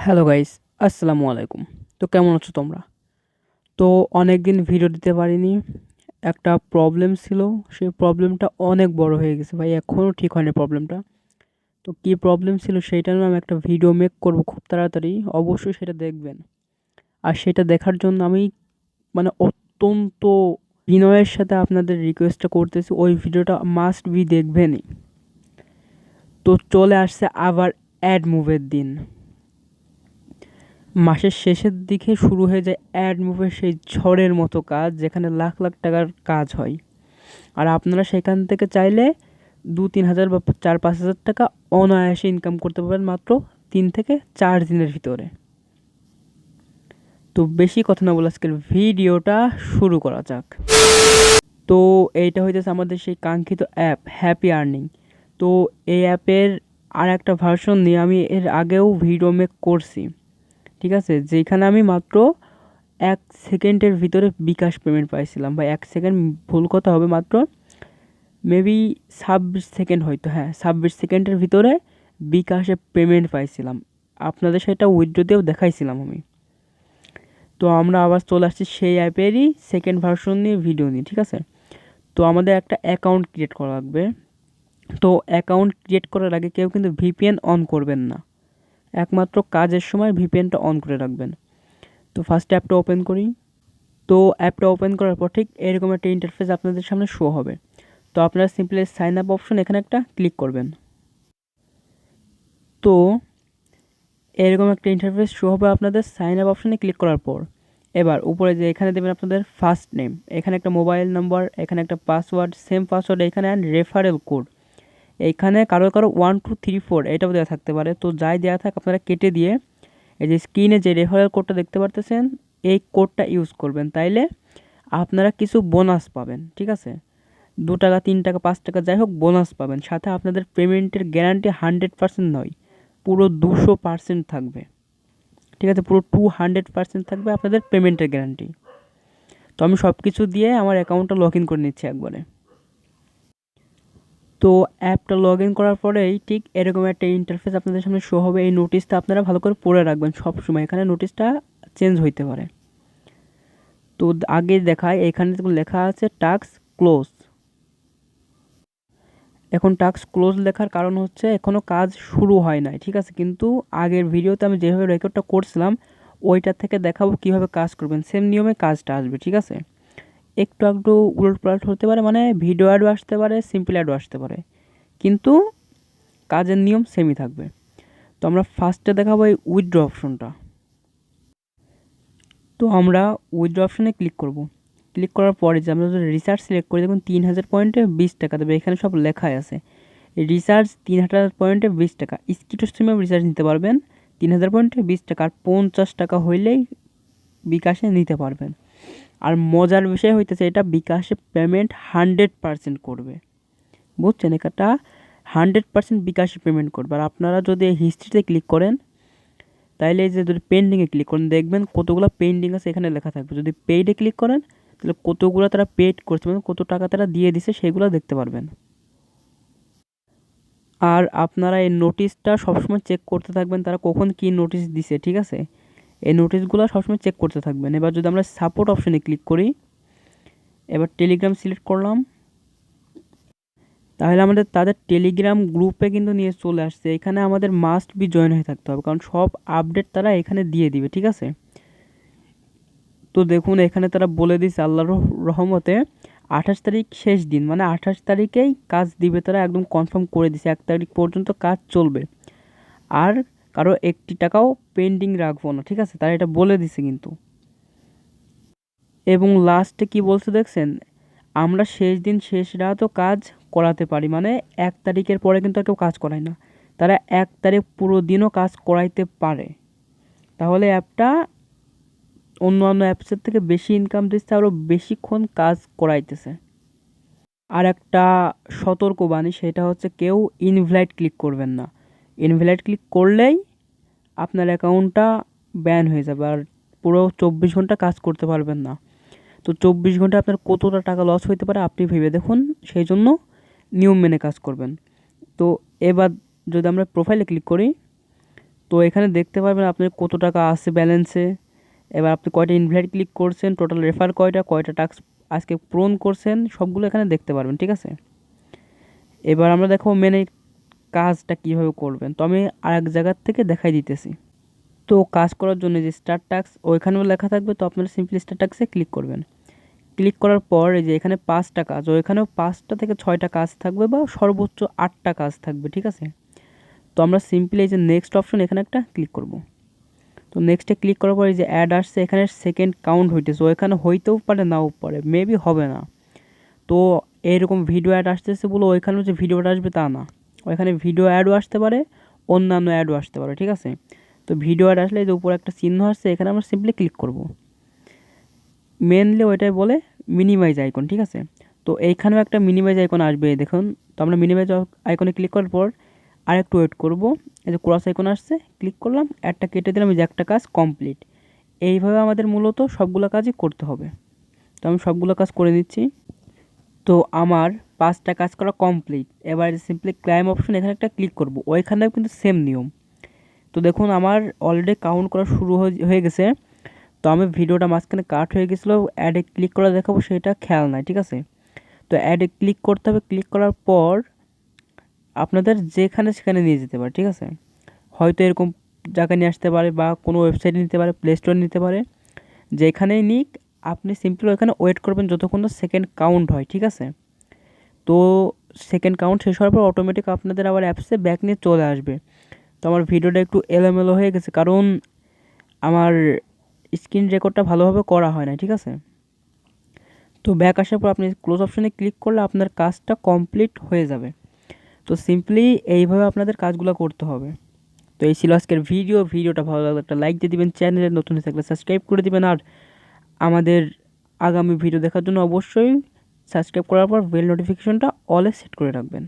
Hello guys, আসসালামু আলাইকুম। তো কেমন আছো তোমরা? তো অনেক দিন ভিডিও দিতে পারিনি। একটা প্রবলেম ছিল, সেই প্রবলেমটা অনেক বড় হয়ে গেছে ভাই, এখনও ঠিক হয়নি প্রবলেমটা। তো কী প্রবলেম ছিল সেইটা নিয়ে আমি একটা ভিডিও মেক করব খুব তাড়াতাড়ি, অবশ্যই সেটা দেখবেন। আর সেটা দেখার জন্য আমি অত্যন্ত বিনয়ের সাথে আপনাদের রিকোয়েস্টটা করতেছি, ওই ভিডিওটা মাস্ট বি দেখবেনই। তো চলে আসছে আবার অ্যাডমুভের দিন। মাসের শেষের দিকে শুরু হয়ে যায় অ্যাডমোবের সেই ঝড়ের মতো কাজ, যেখানে লাখ লাখ টাকার কাজ হয়। আর আপনারা সেখান থেকে চাইলে 2-3 হাজার বা 4-5 হাজার টাকা অনায়াসে ইনকাম করতে পারবেন মাত্র 3 থেকে 4 দিনের ভিতরে। তো বেশি কথা না বলে আজকের ভিডিওটা শুরু করা যাক। তো এইটা হইতেছে আমাদের সেই কাঙ্ক্ষিত অ্যাপ হ্যাপি আর্নিং। তো এই অ্যাপের আর একটা ভার্সন নিয়ে আমি এর আগেও ভিডিও মেক করছি, ঠিক আছে, যেখানে আমি মাত্র 1 সেকেন্ডের ভিতরে বিকাশ পেমেন্ট পাইছিলাম। বা 1 সেকেন্ড ভুল কথা হবে, মাত্র মেবি 26 সেকেন্ড, হয়তো হ্যাঁ 26 সেকেন্ডের ভিতরে বিকাশে পেমেন্ট পাইছিলাম। আপনাদের সেটা উইথড্র দিয়েও দেখাইছিলাম আমি। তো আমরা আবার চলে আসছি সেই অ্যাপেরই সেকেন্ড ভার্সন নিয়ে ভিডিও নিয়ে, ঠিক আছে। তো আমাদের একটা অ্যাকাউন্ট ক্রিয়েট করা লাগবে। তো অ্যাকাউন্ট ক্রিয়েট করার আগে কেউ কিন্তু ভিপিএন অন করবেন না, একমাত্র কাজের সময় ভিপিএনটা অন করে রাখবেন। তো ফার্স্ট অ্যাপটা ওপেন করি। তো অ্যাপটা ওপেন করার পর ঠিক এরকম একটা ইন্টারফেস আপনাদের সামনে শো হবে। তো আপনারা সিম্পলি সাইন আপ অপশন এখানে একটা ক্লিক করবেন। তো এরকম একটা ইন্টারফেস শো হবে আপনাদের সাইন আপ অপশনে ক্লিক করার পর। এবার উপরে যে এখানে দেবেন আপনাদের ফার্স্ট নেম, এখানে একটা মোবাইল নাম্বার, এখানে একটা পাসওয়ার্ড, সেম পাসওয়ার্ড এখানে, অ্যান্ড রেফারেল কোড। এইখানে কারো 1 2 3 4 এটাও দেওয়া থাকতে পারে। তো যাই দেওয়া থাক আপনারা কেটে দিয়ে এই যে স্ক্রিনে যে রেফারেল কোডটা দেখতে পারতেছেন, এই কোডটা ইউজ করবেন, তাইলে আপনারা কিছু বোনাস পাবেন, ঠিক আছে। 2 টাকা, 3 টাকা, 5 টাকা, যাই হোক বোনাস পাবেন। সাথে আপনাদের পেমেন্টের গ্যারান্টি 100% নয়, পুরো 200% থাকবে, ঠিক আছে। পুরো 200% থাকবে আপনাদের পেমেন্টের গ্যারান্টি। তো আমি সব কিছু দিয়ে আমার অ্যাকাউন্টটা লগ ইন করে নিচ্ছি একবারে। তো অ্যাপটা লগ ইন করার পরেই ঠিক এরকম একটা ইন্টারফেস আপনাদের সামনে শো হবে। এই নোটিশটা আপনারা ভালো করে পড়ে রাখবেন সবসময়, এখানে নোটিশটা চেঞ্জ হইতে পারে। তো আগে দেখায় এখানে লেখা আছে টাস্ক ক্লোজ। এখন টাস্ক ক্লোজ লেখার কারণ হচ্ছে এখনও কাজ শুরু হয় নাই, ঠিক আছে। কিন্তু আগের ভিডিওতে আমি যেভাবে রেকর্ডটা করছিলাম ওইটার থেকে দেখাবো কিভাবে কাজ করবেন, সেম নিয়মে কাজটা আসবে, ঠিক আছে। একটু একটু উলটপালট হতে পারে, মানে ভিডিও অ্যাডও আসতে পারে, সিম্পল অ্যাডও আসতে পারে, কিন্তু কাজের নিয়ম সেমই থাকবে। তো আমরা ফার্স্টে দেখাবো এই উইথড্র অপশনটা। তো আমরা উইথড্র অপশনে ক্লিক করব। ক্লিক করার পরে যে আমরা যদি রিচার্জ সিলেক্ট করি, দেখুন 3000 পয়েন্টে 20 টাকা দেবে, এখানে সব লেখাই আছে। রিচার্জ 3000 পয়েন্টে 20 টাকা, স্কিটো স্ট্রিমেও রিচার্জ নিতে পারবেন 3000 পয়েন্টে 20 টাকা, আর 50 টাকা হইলেই বিকাশে নিতে পারবেন। আর মজার বিষয় হইতেছে এটা বিকাশে পেমেন্ট 100% করবে, বুঝছেন, এটা 100% বিকাশে পেমেন্ট করবে। আর আপনারা যদি হিস্ট্রিতে ক্লিক করেন, তাইলে এই যে যদি পেন্ডিংয়ে ক্লিক করেন দেখবেন কতগুলো পেন্ডিং আছে এখানে লেখা থাকবে। যদি পেইডে ক্লিক করেন তাহলে কতগুলো তারা পেড করছে, মানে কত টাকা তারা দিয়ে দিছে সেগুলো দেখতে পারবেন। আর আপনারা এই নোটিশটা সবসময় চেক করতে থাকবেন, তারা কখন কি নোটিশ দিছে, ঠিক আছে। এই নোটিশগুলো সবসময় চেক করতে থাকবেন। এবার যদি আমরা সাপোর্ট অপশনে ক্লিক করি, এবার টেলিগ্রাম সিলেক্ট করলাম, তাহলে আমাদের তাদের টেলিগ্রাম গ্রুপে কিন্তু নিয়ে চলে আসছে। এখানে আমাদের মাস্ট বি জয়েন হয়ে থাকতে হবে, কারণ সব আপডেট তারা এখানে দিয়ে দিবে, ঠিক আছে। তো দেখুন এখানে তারা বলে দিচ্ছে আল্লাহর রহমতে 28 তারিখ শেষ দিন, মানে 28 তারিখেই কাজ দিবে, তারা একদম কনফার্ম করে দিছে। 1 তারিখ পর্যন্ত কাজ চলবে, আর কারো 1 টাকাও পেন্ডিং রাখবো না, ঠিক আছে, তারা এটা বলে দিছে কিন্তু। এবং লাস্টে কি বলছে দেখছেন, আমরা শেষ দিন শেষ রাতও কাজ করাতে পারি, মানে 1 তারিখের পরে কিন্তু আর কেউ কাজ করায় না, তারা 1 তারিখ পুরো দিনও কাজ করাইতে পারে। তাহলে অ্যাপটা অন্যান্য অ্যাপসের থেকে বেশি ইনকাম দিচ্ছে, আরও বেশিক্ষণ কাজ করাইতেছে। আর একটা সতর্কবাণী, সেটা হচ্ছে কেউ ইনভ্যালিড ক্লিক করবেন না। ইনভ্যালিড ক্লিক করলেই আপনার অ্যাকাউন্টটা ব্যান হয়ে যাবে, আর পুরো 24 ঘন্টা কাজ করতে পারবেন না। তো 24 ঘন্টা আপনার কতটা টাকা লস হইতে পারে আপনি ভেবে দেখুন, সেই জন্য নিয়ম মেনে কাজ করবেন। তো এবার যদি আমরা প্রোফাইলে ক্লিক করি, তো এখানে দেখতে পারবেন আপনার কত টাকা আছে ব্যালেন্সে। এবার আপনি কয়টা ইনভাইট ক্লিক করছেন, টোটাল রেফার কয়টা টাস্ক আজকে পূরণ করছেন, সবগুলো এখানে দেখতে পারবেন, ঠিক আছে। এবার আমরা দেখো মেনে কাজটা কীভাবে করবেন। তো আমি আরেক জায়গার থেকে দেখাই দিতেছি। তো কাজ করার জন্য যে স্টার্ট টাস্ক ওইখানেও লেখা থাকবে, তো আপনারা সিম্পলি স্টার্ট টাস্কে ক্লিক করবেন। ক্লিক করার পর এই যে এখানে 5টা কাজ, ওইখানেও 5টা থেকে 6টা কাজ থাকবে বা সর্বোচ্চ 8টা কাজ থাকবে, ঠিক আছে। তো আমরা সিম্পলি এই যে নেক্সট অপশন এখানে একটা ক্লিক করব। তো নেক্সটে ক্লিক করার পর এই যে অ্যাড আসছে, এখানে সেকেন্ড কাউন্ট হইতেছে, ওইখানে হইতেও পারে নাও পারে, মেবি হবে না। তো এইরকম ভিডিও অ্যাড আসতেছে বলে ওইখানেও যে ভিডিওটা আসবে তা না, ওইখানে ভিডিও অ্যাডও আসতে পারে, অন্যান্য অ্যাডও আসতে পারে, ঠিক আছে। তো ভিডিও অ্যাড আসলে এই যে উপরে একটা চিহ্ন আসছে, এখানে আমরা সিম্পলি ক্লিক করব। মেনলি ওইটাই বলে মিনিমাইজ আইকন, ঠিক আছে। তো এইখানেও একটা মিনিমাইজ আইকন আসবে দেখুন। তো আমরা মিনিমাইজ আইকনে ক্লিক করার পর আর একটু ওয়েট করব। এই যে ক্রস আইকন আসছে, ক্লিক করলাম, একটা কেটে দিলাম, এই যে একটা কাজ কমপ্লিট। এইভাবে আমাদের মূলত সবগুলো কাজই করতে হবে। তো আমি সবগুলো কাজ করে নিচ্ছি। তো আমার 5টা কাজ করা কমপ্লিট। এবার সিম্পলি ক্লাইম অপশন এখানে একটা ক্লিক করব, ওইখানেও কিন্তু সেম নিয়ম। তো দেখুন আমার অলরেডি কাউন্ট করা শুরু হয়ে গেছে। তো আমি ভিডিওটা মাঝখানে কাট হয়ে গেছিলো, অ্যাডে ক্লিক করে দেখাবো সেটা খেয়াল নাই, ঠিক আছে। তো অ্যাডে ক্লিক করতে হবে, ক্লিক করার পর আপনাদের যেখানে সেখানে নিয়ে যেতে পারে, ঠিক আছে। হয়তো এরকম জায়গায় নিয়ে আসতে পারে বা কোনো ওয়েবসাইটে নিতে পারে, প্লে স্টোরে নিতে পারে, যেখানেই নিক আপনি সিম্পলি ওখানে ওয়েট করবেন যতক্ষণ না সেকেন্ড কাউন্ট হয়, ঠিক আছে। তো সেকেন্ড কাউন্ট শেষ হওয়ার পর অটোমেটিক আপনাদের আবার অ্যাপসে ব্যাক নিয়ে চলে আসবে। তো আমার ভিডিওটা একটু এলোমেলো হয়ে গেছে, কারণ আমার স্ক্রিন রেকর্ডটা ভালোভাবে করা হয় না, ঠিক আছে। তো ব্যাক আসার পর আপনি ক্লোজ অপশনে ক্লিক করলে আপনার কাজটা কমপ্লিট হয়ে যাবে। তো সিম্পলি এইভাবে আপনাদের কাজগুলো করতে হবে। তো এই ছিল আজকের ভিডিওটা ভালো লাগলে একটা লাইক দিয়ে দিবেন, চ্যানেলে নতুন হয়ে থাকলে সাবস্ক্রাইব করে দিবেন, আর আমাদের আগামী ভিডিও দেখার জন্য অবশ্যই সাবস্ক্রাইব করার পর বেল নোটিফিকেশনটা অলে সেট করে রাখবেন।